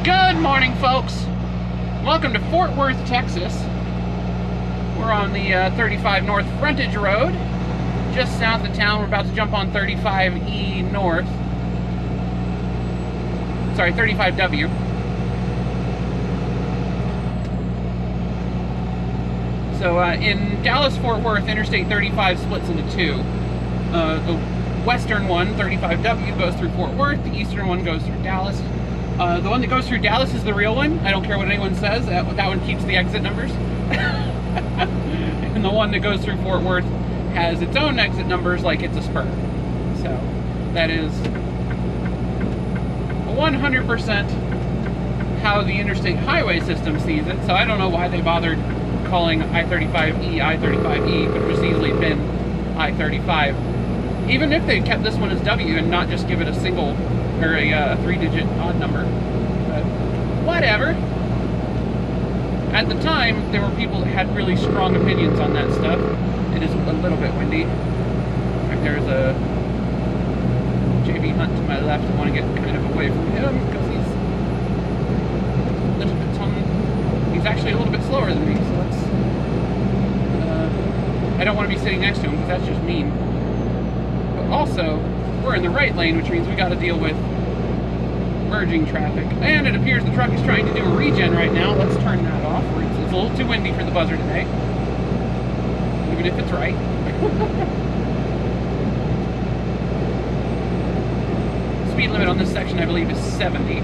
Good morning, folks. Welcome to Fort Worth, Texas. We're on the 35 North Frontage Road, just south of town. We're about to jump on 35E North. Sorry, 35W. So in Dallas-Fort Worth, Interstate 35 splits into two. The western one, 35W, goes through Fort Worth. The eastern one goes through Dallas. The one that goes through Dallas is the real one. I don't care what anyone says. That one keeps the exit numbers. And the one that goes through Fort Worth has its own exit numbers like it's a spur. So that is 100% how the interstate highway system sees it. So I don't know why they bothered calling I-35E I-35E. Could have just easily been I-35. Even if they kept this one as W and not just give it a single or a three-digit odd number. But whatever. At the time, there were people that had really strong opinions on that stuff. It is a little bit windy. There's a JB Hunt to my left. I want to get kind of away from him because he's a little bit he's actually a little bit slower than me, so let's I don't want to be sitting next to him because that's just mean. But also, we're in the right lane, which means we got to deal with merging traffic. And it appears the truck is trying to do a regen right now. Let's turn that off. It's a little too windy for the buzzer today, even if it's right. Speed limit on this section, I believe, is 70,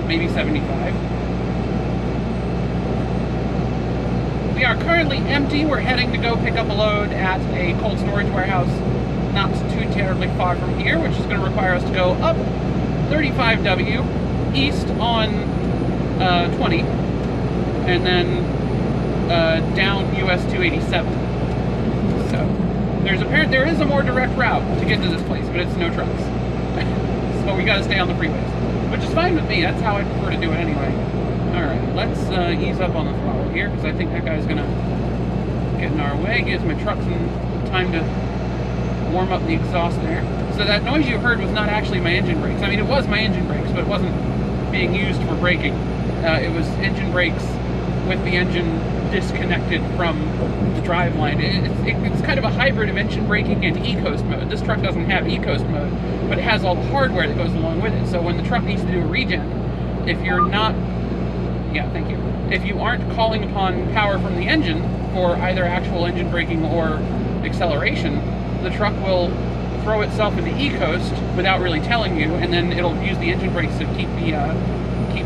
maybe 75. We are currently empty. We're heading to go pick up a load at a cold storage warehouse not too terribly far from here, which is going to require us to go up 35W, east on 20, and then down US 287. So there is a more direct route to get to this place, but it's no trucks. So we got to stay on the freeways, which is fine with me. That's how I prefer to do it anyway. All right, let's ease up on the throttle here because I think that guy's going to get in our way. Gives my truck some time to warm up the exhaust there. So that noise you heard was not actually my engine brakes. I mean, it was my engine brakes, but it wasn't being used for braking. It was engine brakes with the engine disconnected from the driveline. It's kind of a hybrid of engine braking and e-coast mode. This truck doesn't have e-coast mode, but it has all the hardware that goes along with it. So when the truck needs to do a regen, if you're not... Yeah, thank you. If you aren't calling upon power from the engine for either actual engine braking or acceleration, the truck will throw itself into e-coast without really telling you, and then it'll use the engine brakes to keep the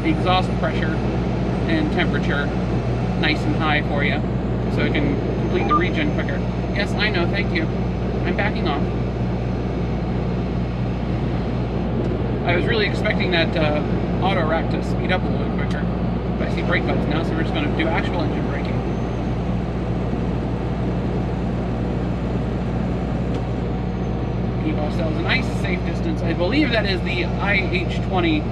exhaust pressure and temperature nice and high for you, so it can complete the regen quicker. Yes, I know, thank you. I'm backing off. I was really expecting that auto rack to speed up a little quicker, but I see brake lights now, so we're just going to do actual engine braking. Keep ourselves a nice safe distance. I believe that is the IH20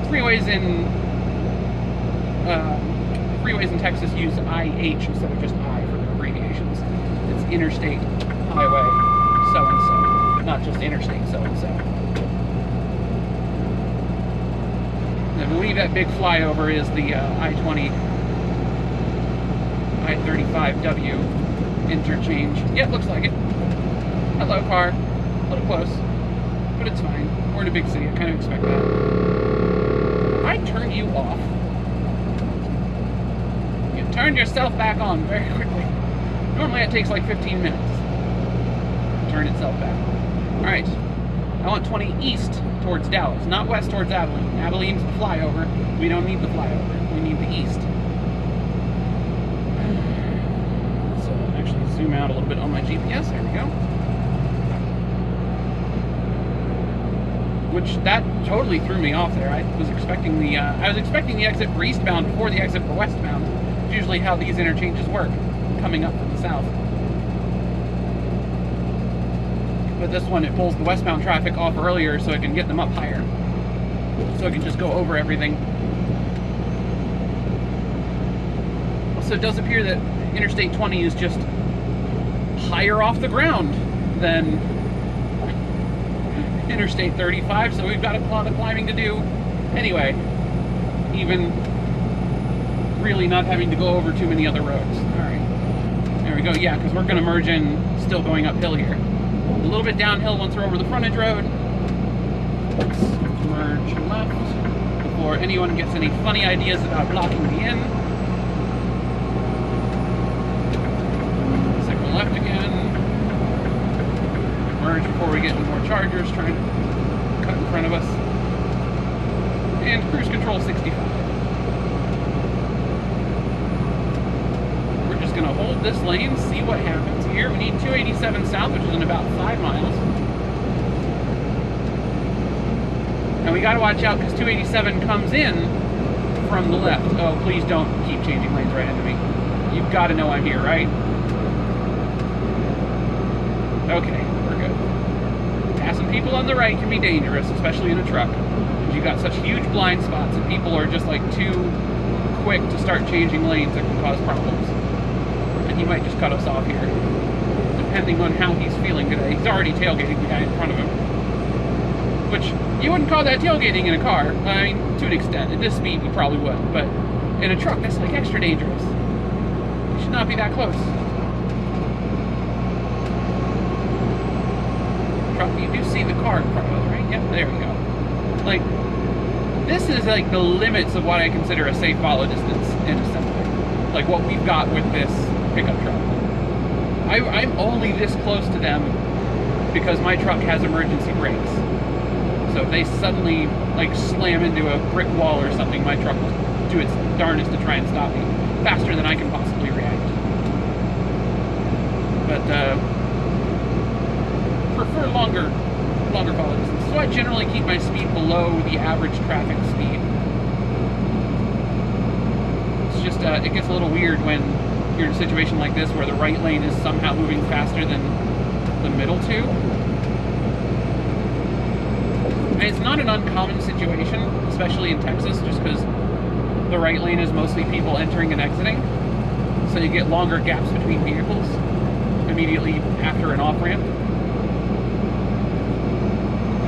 freeways in Texas use IH instead of just I for their abbreviations. It's Interstate Highway so-and-so, not just Interstate so-and-so. I believe that big flyover is the I-20 I-35W interchange. Yeah, looks like it. Hello, car. A little close, but it's fine. We're in a big city. I kind of expect that. I turn you off. You turned yourself back on very quickly. Normally it takes like 15 minutes to turn itself back. All right. I want 20 east towards Dallas, not west towards Abilene. Abilene's the flyover. We don't need the flyover. We need the east. Zoom out a little bit on my GPS. There we go. Which that totally threw me off there. I was expecting the exit for eastbound before the exit for westbound. It's usually how these interchanges work, coming up from the south. But this one, it pulls the westbound traffic off earlier so it can get them up higher. So it can just go over everything. Also, it does appear that Interstate 20 is just higher off the ground than Interstate 35, so we've got a lot of climbing to do. Anyway, even really not having to go over too many other roads. All right, there we go. Yeah, because we're going to merge in, still going uphill here. A little bit downhill once we're over the frontage road. Let's merge left before anyone gets any funny ideas about blocking the in. Signal left again. Merge before we get any more chargers trying to cut in front of us. And cruise control 65. We're just going to hold this lane, see what happens here. We need 287 south, which is in about 5 miles. And we got to watch out because 287 comes in from the left. Oh, please don't keep changing lanes right into me. You've got to know I'm here, right? Okay, we're good. Passing people on the right can be dangerous, especially in a truck. Because you've got such huge blind spots and people are just like too quick to start changing lanes that can cause problems. And he might just cut us off here, depending on how he's feeling today. He's already tailgating the guy in front of him. Which, you wouldn't call that tailgating in a car. I mean, to an extent. At this speed, you probably would. But in a truck, that's like extra dangerous. You should not be that close. Truck, you do see the car in front of us, right? Yep, there we go. Like, this is like the limits of what I consider a safe follow distance in assembly. Like what we've got with this pickup truck. I'm only this close to them because my truck has emergency brakes. So if they suddenly like slam into a brick wall or something, my truck will do its darnest to try and stop me faster than I can possibly react. But prefer longer follow distance. So I generally keep my speed below the average traffic speed. It's just it gets a little weird when you're in a situation like this where the right lane is somehow moving faster than the middle two. And it's not an uncommon situation, especially in Texas, just because the right lane is mostly people entering and exiting. So you get longer gaps between vehicles immediately after an off-ramp.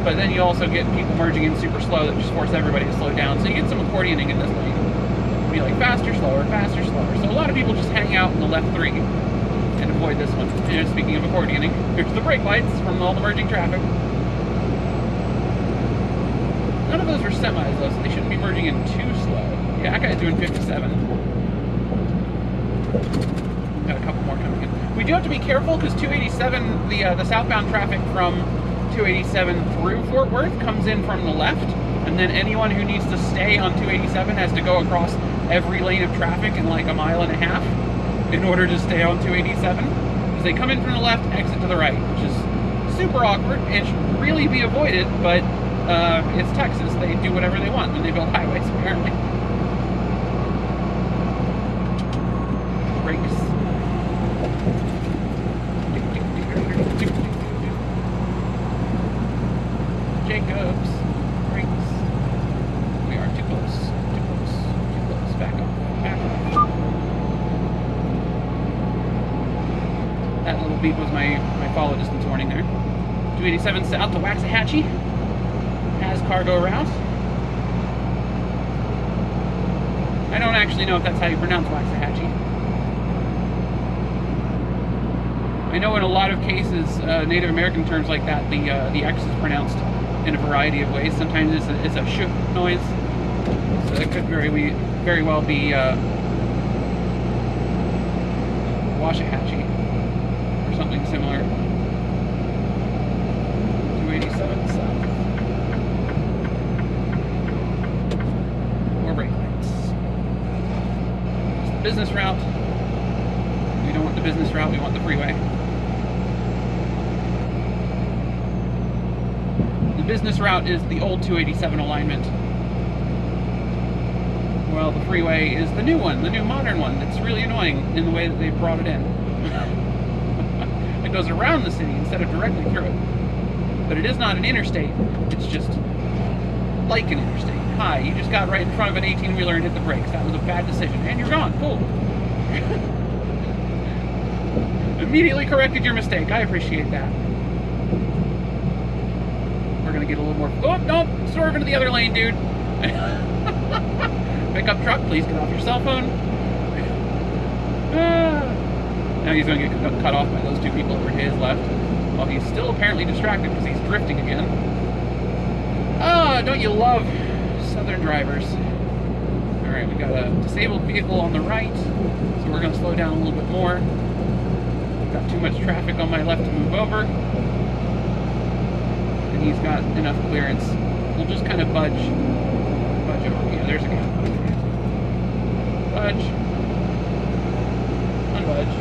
But then you also get people merging in super slow that just force everybody to slow down. So you get some accordioning in this lane. It'll be like faster, slower, faster, slower. So a lot of people just hang out in the left three and avoid this one. And speaking of accordioning, here's the brake lights from all the merging traffic. None of those are semis though, so they shouldn't be merging in too slow. Yeah, that guy's doing 57. Got a couple more coming in. We do have to be careful because 287, the southbound traffic from 287 through Fort Worth comes in from the left, and then anyone who needs to stay on 287 has to go across every lane of traffic in like a mile and a half in order to stay on 287. Because they come in from the left, exit to the right, which is super awkward and should really be avoided, but it's Texas. They do whatever they want when they build highways, apparently. Brakes. Jacobs. Brakes. We are too close. Too close. Too close. Back up. Back up. That little beep was my follow distance warning there. 287 south to Waxahachie. Has cargo route. I don't actually know if that's how you pronounce Waxahachie. I know in a lot of cases, Native American terms like that, the X is pronounced in a variety of ways. Sometimes it's a shook noise, so it could very well be Washahatchee or something similar. 287 south. Business route. We don't want the business route, we want the freeway. The business route is the old 287 alignment. Well, the freeway is the new one, the new modern one. It's really annoying in the way that they've brought it in. It goes around the city instead of directly through it. But it is not an interstate, it's just like an interstate. Hi, you just got right in front of an 18-wheeler and hit the brakes. That was a bad decision. And you're gone. Cool. Immediately corrected your mistake. I appreciate that. We're going to get a little more... Oh, no! Swerve into the other lane, dude! Pickup truck, please get off your cell phone. Now he's going to get cut off by those two people over to his left. While he's still apparently distracted because he's drifting again. Ah, don't you love southern drivers? Alright, we got a disabled vehicle on the right, so we're going to slow down a little bit more. Got too much traffic on my left to move over. And he's got enough clearance. We'll just kind of budge over. Yeah, there's a guy. Budge. Unbudge.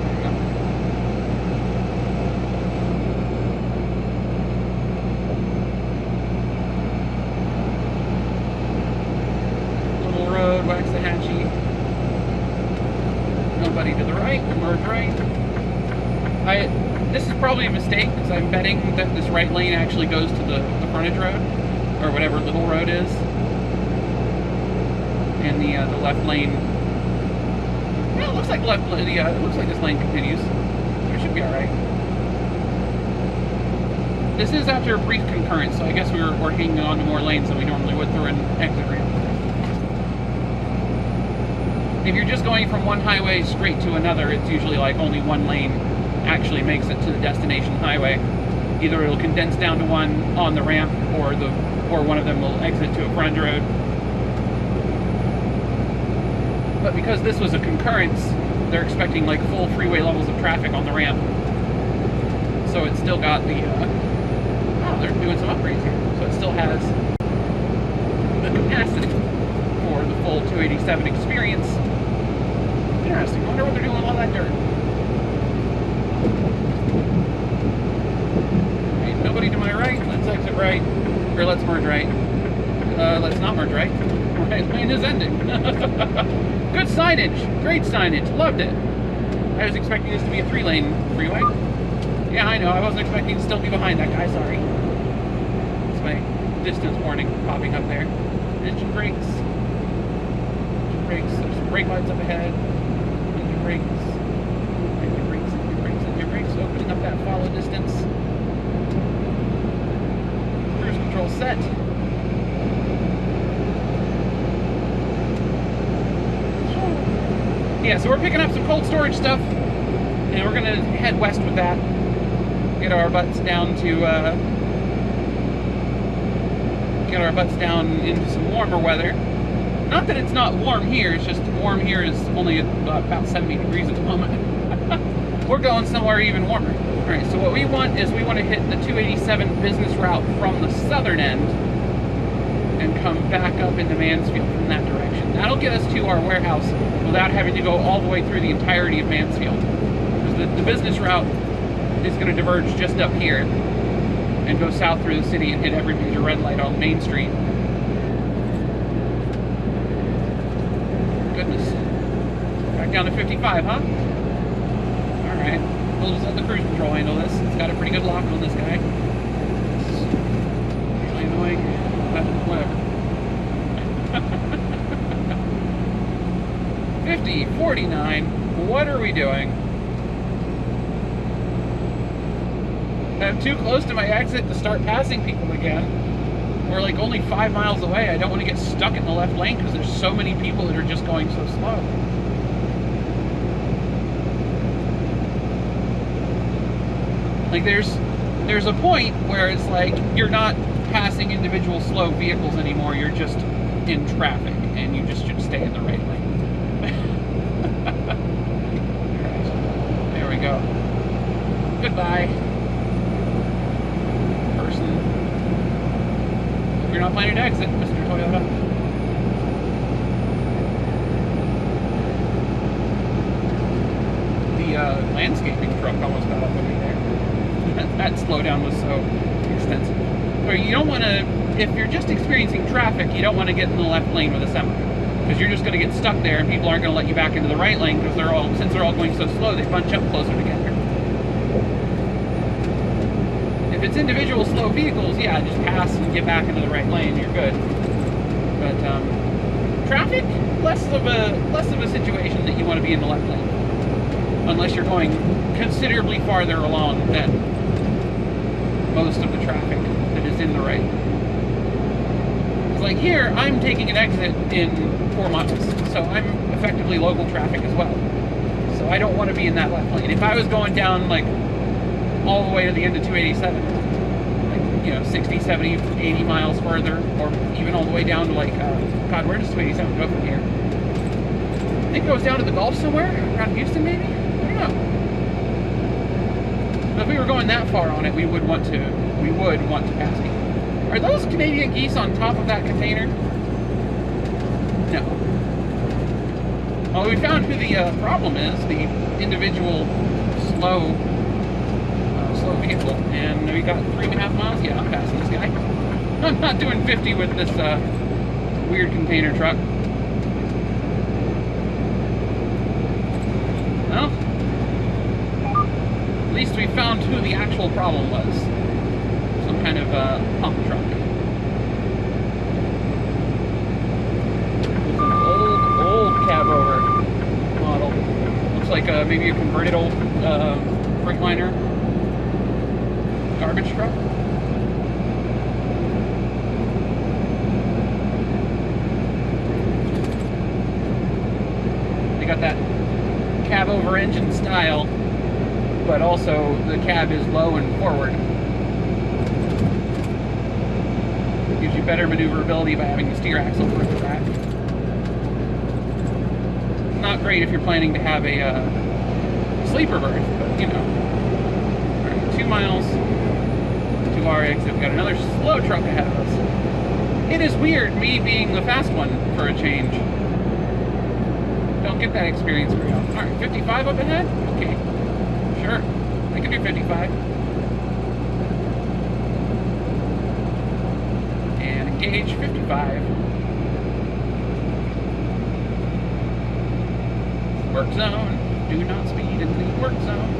There we go. Little road, Waxahachie. Nobody to the right, merge right. This is probably a mistake because I'm betting that this right lane actually goes to the frontage road, or whatever little road is, and the left lane. Well, it looks like it looks like this lane continues, so it should be all right. This is after a brief concurrence, so I guess we're hanging on to more lanes than we normally would through an exit ramp. If you're just going from one highway straight to another, it's usually like only one lane actually makes it to the destination highway. Either it'll condense down to one on the ramp, or one of them will exit to a frontage road. But because this was a concurrence, they're expecting like full freeway levels of traffic on the ramp. So it still got the oh, they're doing some upgrades here. So it still has the capacity for the full 287 experience. Interesting. I wonder what they're doing with all that dirt. Right, nobody to my right. Let's exit right. Or let's merge right. Let's not merge right. Right lane is ending. Good signage. Great signage. Loved it. I was expecting this to be a 3-lane freeway. Yeah, I know. I wasn't expecting to still be behind that guy. Sorry. It's my distance warning popping up there. Engine brakes. Engine brakes. There's some brake lights up ahead. Engine brakes. Engine brakes. Engine brakes. Engine brakes. Opening up that follow distance. Cruise control set. Yeah, so we're picking up some cold storage stuff, and we're gonna head west with that. Get our butts down to into some warmer weather. Not that it's not warm here; it's just warm here is only about 70 degrees at the moment. We're going somewhere even warmer. All right. So what we want is we want to hit the 287 business route from the southern end and come back up into Mansfield from that direction. That'll get us to our warehouse without having to go all the way through the entirety of Mansfield. Because the business route is going to diverge just up here and go south through the city and hit every major red light on Main Street. Goodness. Back down to 55, huh? Alright. We'll just let the cruise control handle this. It's got a pretty good lock on this guy. It's really annoying. Whatever. 50, 49. What are we doing? I'm too close to my exit to start passing people again. We're like only 5 miles away. I don't want to get stuck in the left lane because there's so many people that are just going so slow. Like there's a point where it's like you're not passing individual slow vehicles anymore. You're just in traffic and you just should stay in the right lane. There we go. Goodbye. Person. You're not planning to exit, Mr. Toyota. The landscaping truck almost got up with me there. That slowdown was so extensive. Or you don't want to, if you're just experiencing traffic, you don't want to get in the left lane with a semi. Because you're just going to get stuck there and people aren't going to let you back into the right lane because since they're all going so slow, they bunch up closer together. If it's individual slow vehicles, yeah, just pass and get back into the right lane, you're good. But traffic, less of a situation that you want to be in the left lane. Unless you're going considerably farther along than most of the traffic. in the right lane. It's like here, I'm taking an exit in 4 miles, so I'm effectively local traffic as well. So I don't want to be in that left lane. If I was going down like all the way to the end of 287, like, you know, 60, 70, 80 miles further, or even all the way down to like, God, where does 287 go from here? I think it goes down to the Gulf somewhere, around Houston maybe? I don't know. But if we were going that far on it, we would want to pass me. Are those Canadian geese on top of that container? No. Well, we found who the problem is, the individual slow vehicle, and we got 3.5 miles. Yeah, I'm passing this guy. I'm not doing 50 with this weird container truck. Well, at least we found who the actual problem was. Some kind of pump truck. It's an old cab over model. Looks like maybe a converted old Freightliner garbage truck. They got that cab over engine style, but also the cab is low and forward. Gives you better maneuverability by having the steer axle further back. Not great if you're planning to have a sleeper berth, but you know. All right, 2 miles to our exit. We've got another slow truck ahead of us. It is weird, me being the fast one for a change. Don't get that experience very often. Alright, 55 up ahead? Okay. Sure. I can do 55. And engage 55. Work zone. Do not speed in the work zone.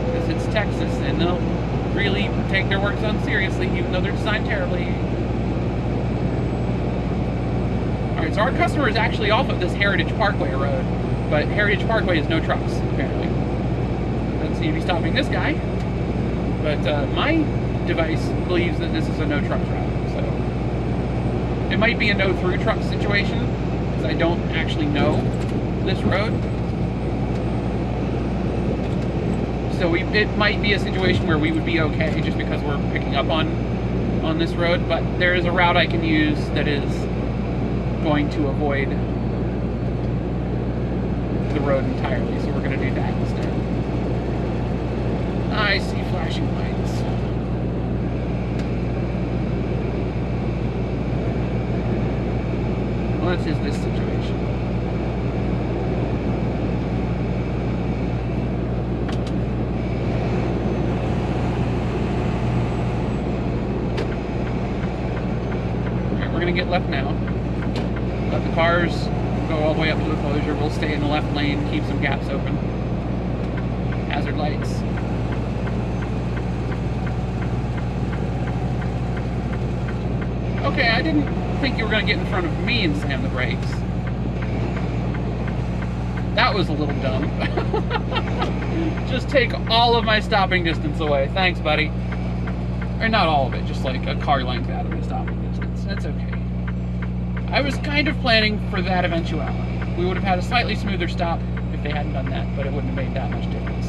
Because it's Texas and they'll really take their work zone seriously, even though they're designed terribly. Alright, so our customer is actually off of this Heritage Parkway road, but Heritage Parkway has no trucks, apparently. Doesn't seem to be stopping this guy, but my device believes that this is a no truck route, so it might be a no through truck situation, because I don't actually know this road. So it might be a situation where we would be okay just because we're picking up on this road, but there is a route I can use that is going to avoid the road entirely, so we're going to do that instead. I see flashing lights. What is this situation? Alright, we're going to get left now. Let the cars go all the way up to the closure. We'll stay in the left lane, keep some gaps open. Hazard lights. Okay, I didn't think you were going to get in front of me and slam the brakes. That was a little dumb. Just take all of my stopping distance away. Thanks, buddy. Or not all of it, just like a car length out of my stopping distance. That's okay. I was kind of planning for that eventuality. We would have had a slightly smoother stop if they hadn't done that, but it wouldn't have made that much difference.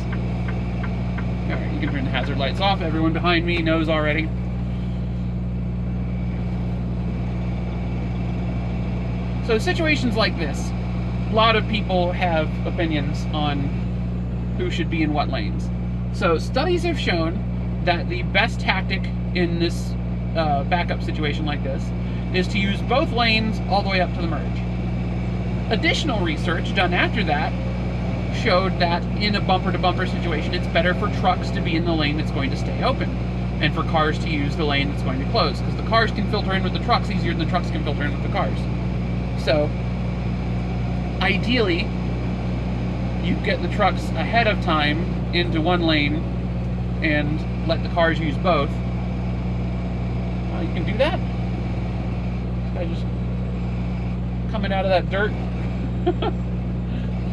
Alright, you can turn the hazard lights off. Everyone behind me knows already. So situations like this, a lot of people have opinions on who should be in what lanes. So studies have shown that the best tactic in this backup situation like this is to use both lanes all the way up to the merge. Additional research done after that showed that in a bumper-to-bumper situation, it's better for trucks to be in the lane that's going to stay open, and for cars to use the lane that's going to close, because the cars can filter in with the trucks easier than the trucks can filter in with the cars. So, ideally, you get the trucks ahead of time into one lane and let the cars use both. You can do that. I just coming out of that dirt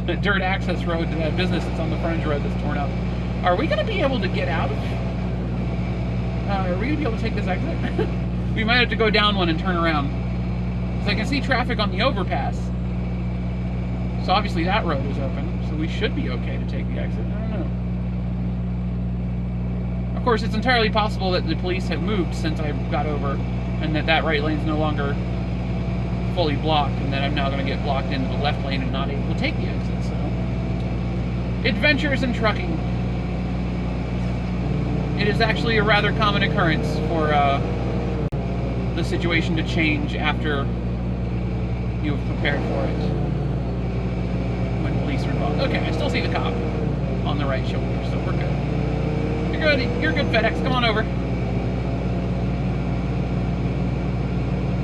that dirt access road to that business that's on the frontage road that's torn up. Are we going to be able to get out of we going to be able to take this exit? We might have to go down one and turn around. Because I can see traffic on the overpass. So obviously that road is open. So we should be okay to take the exit. I don't know. Of course, it's entirely possible that the police have moved since I got over. And that right lane's no longer fully blocked. And that I'm now going to get blocked into the left lane and not able to take the exit. So, adventures in trucking. It is actually a rather common occurrence for the situation to change after you have prepared for it. When police are involved. Okay, I still see the cop on the right shoulder, so we're good. You're good. You're good, FedEx. Come on over.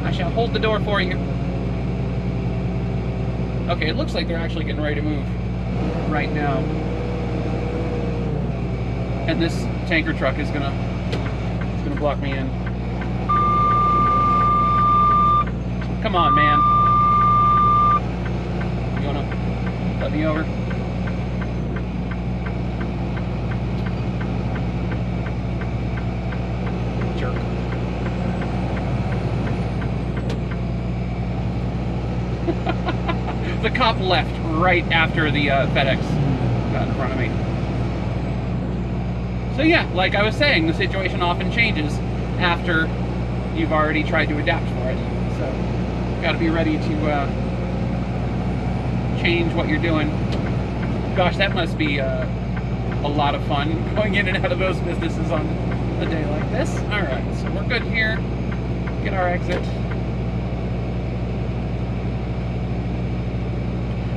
I shall hold the door for you. Okay, it looks like they're actually getting ready to move right now. And this tanker truck is gonna block me in. Come on, man. You wanna let me over? Jerk. The cop left right after the FedEx got in front of me. So yeah, like I was saying, the situation often changes after you've already tried to adapt for it. So, got to be ready to change what you're doing. Gosh, that must be a lot of fun, going in and out of those businesses on a day like this. Alright, so we're good here. Get our exit.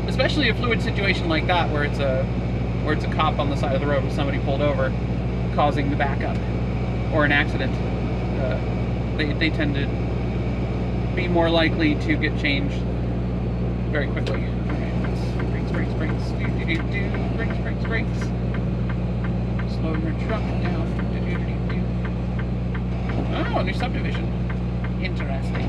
Especially a fluid situation like that, where it's a cop on the side of the road with somebody pulled over, causing the backup or an accident. They tend to be more likely to get changed very quickly. Okay, brakes. Brakes. Slow your truck down. Oh, new subdivision. Interesting.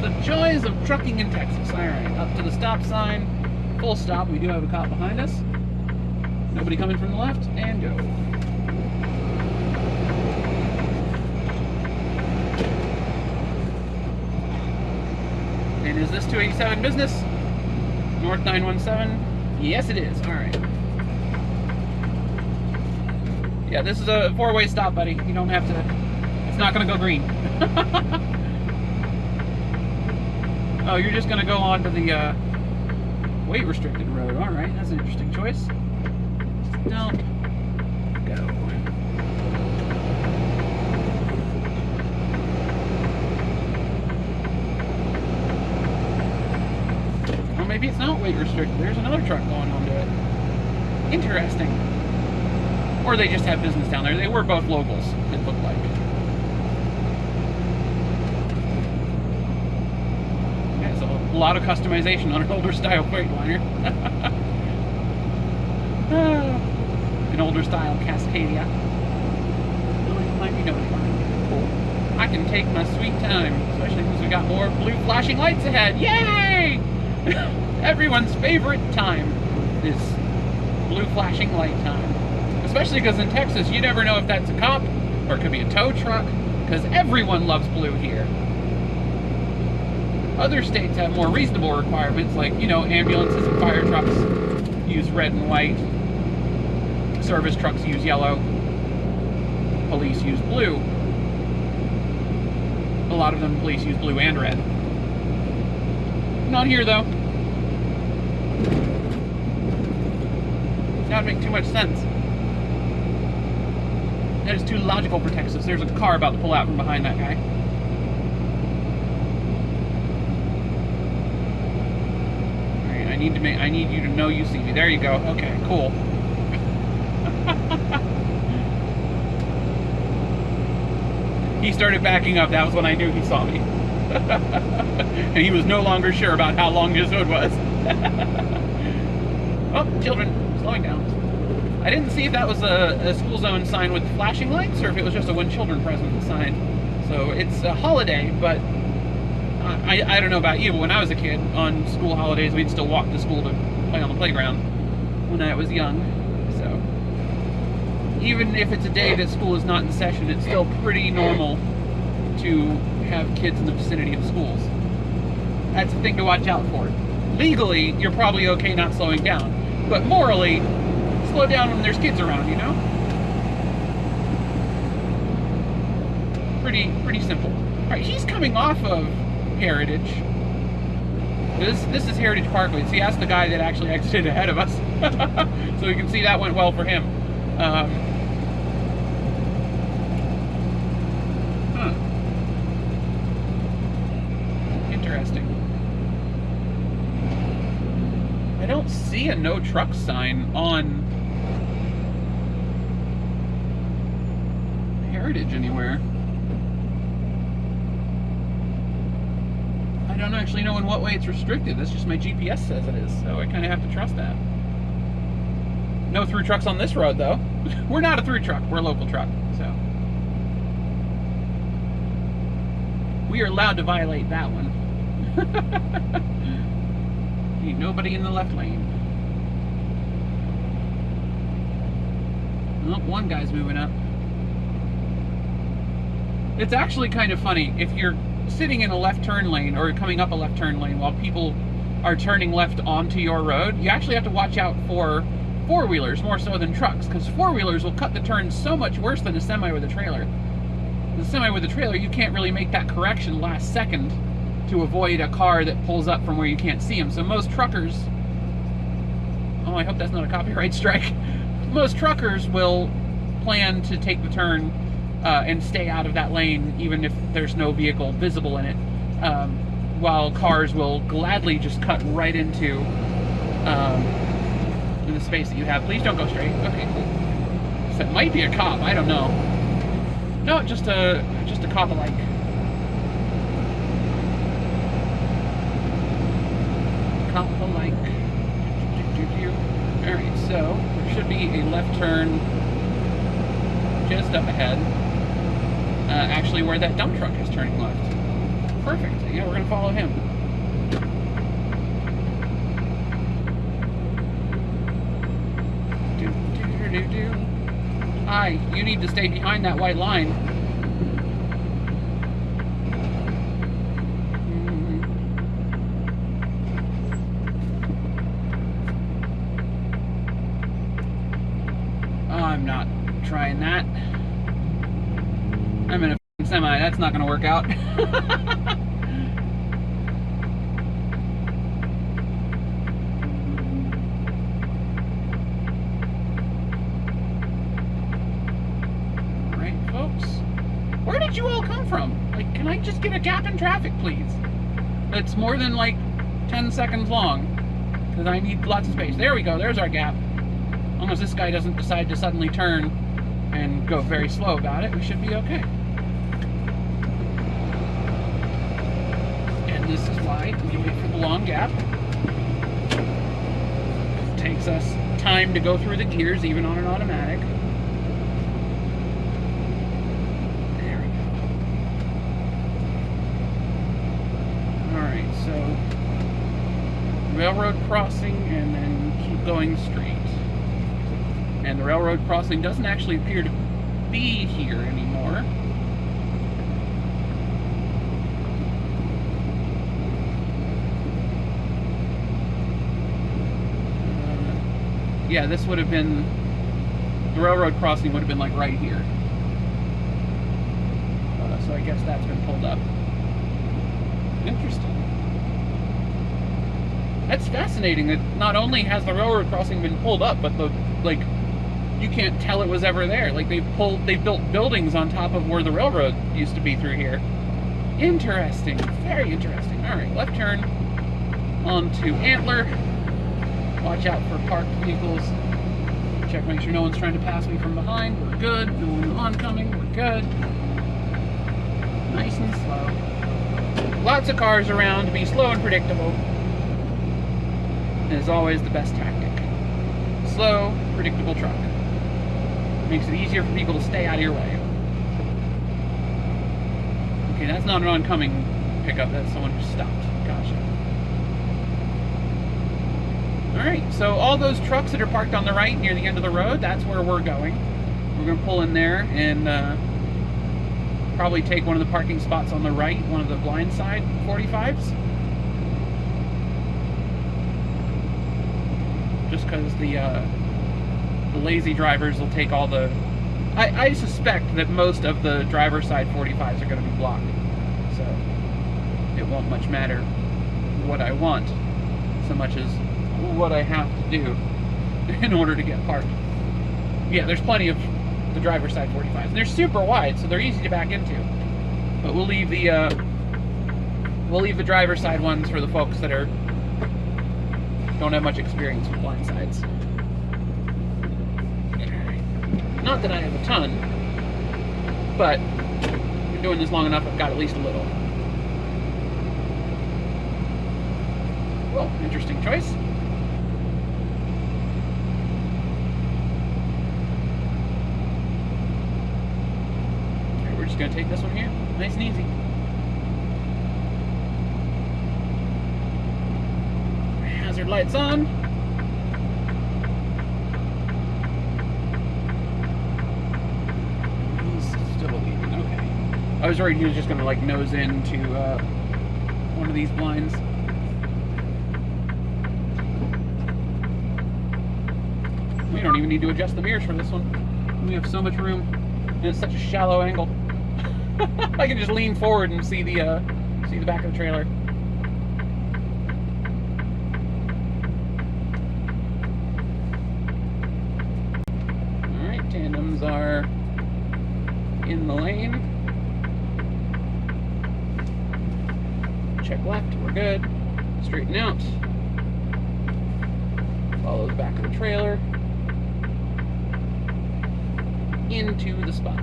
The joys of trucking in Texas. Alright, up to the stop sign. Full stop. We do have a cop behind us. Nobody coming from the left. And go. And is this 287 business? North 917? Yes, it is. Alright. Yeah, this is a four-way stop, buddy. You don't have to... It's not going to go green. Oh, you're just going to go on to the weight-restricted road. Alright, that's an interesting choice. Don't go. Well, maybe it's not weight-restricted. There's another truck going onto it. Interesting. Or they just have business down there. They were both locals, it looked like. A lot of customization on an older style Freightliner. An older style Cascadia. Cool. I can take my sweet time, especially because we got more blue flashing lights ahead. Yay! Everyone's favorite time is blue flashing light time. Especially because in Texas, you never know if that's a cop or it could be a tow truck, because everyone loves blue here. Other states have more reasonable requirements, like, you know, ambulances and fire trucks use red and white. Service trucks use yellow. Police use blue. A lot of them, police use blue and red. Not here, though. That would make too much sense. That is too logical for Texas. There's a car about to pull out from behind that guy. I need you to know you see me. There you go. Okay, cool. He started backing up. That was when I knew he saw me. And he was no longer sure about how long his hood was. Oh, children, slowing down. I didn't see if that was a school zone sign with flashing lights or if it was just a when children present sign. So it's a holiday, but I don't know about you, but when I was a kid, on school holidays, we'd still walk to school to play on the playground when I was young. So even if it's a day that school is not in session, it's still pretty normal to have kids in the vicinity of schools. That's a thing to watch out for. Legally, you're probably okay not slowing down, but morally, slow down when there's kids around, you know? Pretty simple. All right, he's coming off of Heritage. This is Heritage Parkway. See, that's the guy that actually exited ahead of us. So you can see that went well for him. Interesting. I don't see a no truck sign on Heritage anywhere. I don't actually know in what way it's restricted. That's just my GPS says it is, so I kind of have to trust that. No through trucks on this road, though. We're not a through truck. We're a local truck, so we are allowed to violate that one. Ain't nobody in the left lane. Oh, one guy's moving up. It's actually kind of funny if you're sitting in a left turn lane or coming up a left turn lane while people are turning left onto your road. You actually have to watch out for four-wheelers more so than trucks, because four-wheelers will cut the turn so much worse than a semi with a trailer. The semi with a trailer, you can't really make that correction last second to avoid a car that pulls up from where you can't see them. So most truckers, oh, I hope that's not a copyright strike. Most truckers will plan to take the turn and stay out of that lane even if there's no vehicle visible in it, while cars will gladly just cut right into the space that you have. Please don't go straight. Okay, cool. So it might be a cop, I don't know. No, just a cop alike. Cop alike. Alright, so there should be a left turn just up ahead. Actually where that dump truck is turning left. Perfect. Yeah, we're gonna follow him. Hi, you need to stay behind that white line. I'm not trying that. I'm in a semi, that's not gonna work out. Alright, folks. Where did you all come from? Like, can I just get a gap in traffic, please? It's more than like 10 seconds long, because I need lots of space. There we go, there's our gap. As long as this guy doesn't decide to suddenly turn and go very slow about it, we should be okay. And this is why we wait for the long gap. It takes us time to go through the gears, even on an automatic. There we go. Alright, so railroad crossing and then keep going straight. And the railroad crossing doesn't actually appear to be here anymore. Yeah, this would have been, the railroad crossing would have been like right here. So I guess that's been pulled up. Interesting. That's fascinating that not only has the railroad crossing been pulled up, but the, like, you can't tell it was ever there. Like, they built buildings on top of where the railroad used to be through here. Interesting, very interesting. All right, left turn onto Antler. Watch out for parked vehicles. Check, make sure no one's trying to pass me from behind. We're good. No one oncoming. We're good. Nice and slow. Lots of cars around. Be slow and predictable is always the best tactic. Slow, predictable truck. Makes it easier for people to stay out of your way. Okay, that's not an oncoming pickup. That's someone who stopped. Gotcha. Alright, so all those trucks that are parked on the right near the end of the road, that's where we're going. We're going to pull in there and probably take one of the parking spots on the right, one of the blind side 45s. Just because the lazy drivers will take all the... I suspect that most of the driver's side 45s are going to be blocked. So it won't much matter what I want so much as what I have to do in order to get parked. Yeah, there's plenty of the driver's side 45s. And they're super wide, so they're easy to back into. But we'll leave the driver's side ones for the folks that don't have much experience with blind sides. Not that I have a ton, but I've been doing this long enough, I've got at least a little. Well, interesting choice. Okay, we're just going to take this one here, nice and easy. Hazard lights on. I was worried he was just going to like nose into one of these blinds. We don't even need to adjust the mirrors for this one. We have so much room, and it's such a shallow angle. I can just lean forward and see the back of the trailer. All right, tandems are in the lane. Check left, we're good. Straighten out. Follow the back of the trailer into the spot.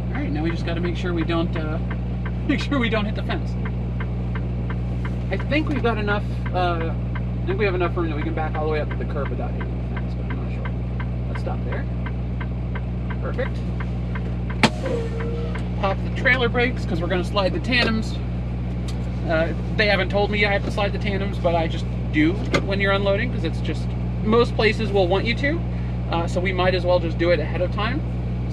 All right, now we just got to make sure we don't hit the fence. I think we've got enough. I think we have enough room that we can back all the way up to the curb without hitting the fence, but I'm not sure. Let's stop there. Perfect. Pop the trailer brakes because we're going to slide the tandems. They haven't told me I have to slide the tandems, but I just do when you're unloading because it's just, most places will want you to. So we might as well just do it ahead of time.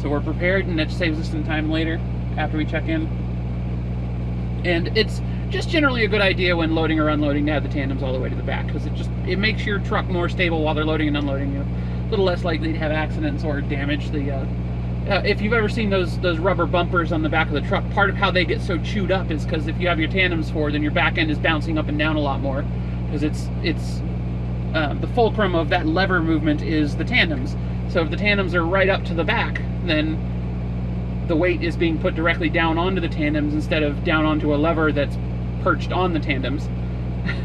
So we're prepared, and that saves us some time later after we check in. And it's just generally a good idea when loading or unloading to have the tandems all the way to the back, because it makes your truck more stable while they're loading and unloading. You're a little less likely to have accidents or damage. If you've ever seen those rubber bumpers on the back of the truck, part of how they get so chewed up is because if you have your tandems forward, then your back end is bouncing up and down a lot more, because it's the fulcrum of that lever movement is the tandems. So if the tandems are right up to the back, then the weight is being put directly down onto the tandems instead of down onto a lever that's perched on the tandems.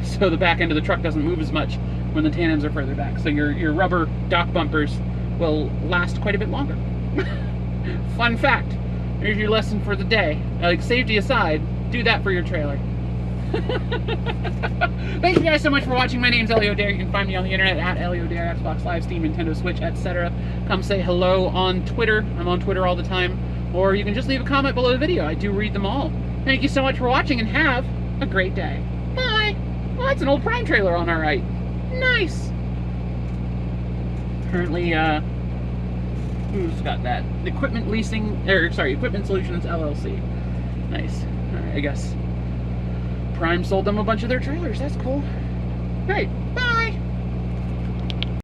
So the back end of the truck doesn't move as much when the tandems are further back. So your rubber dock bumpers will last quite a bit longer. Fun fact. Here's your lesson for the day. Like, safety aside, do that for your trailer. Thank you guys so much for watching. My name's Elio Dare. You can find me on the internet at Elio Dare, Xbox Live, Steam, Nintendo Switch, etc. Come say hello on Twitter. I'm on Twitter all the time. Or you can just leave a comment below the video. I do read them all. Thank you so much for watching, and have a great day. Bye! Well, that's an old Prime trailer on our right. Nice! Currently, who's got that? Equipment Solutions LLC. Nice. Alright, I guess Prime sold them a bunch of their trailers. That's cool. Great. Bye!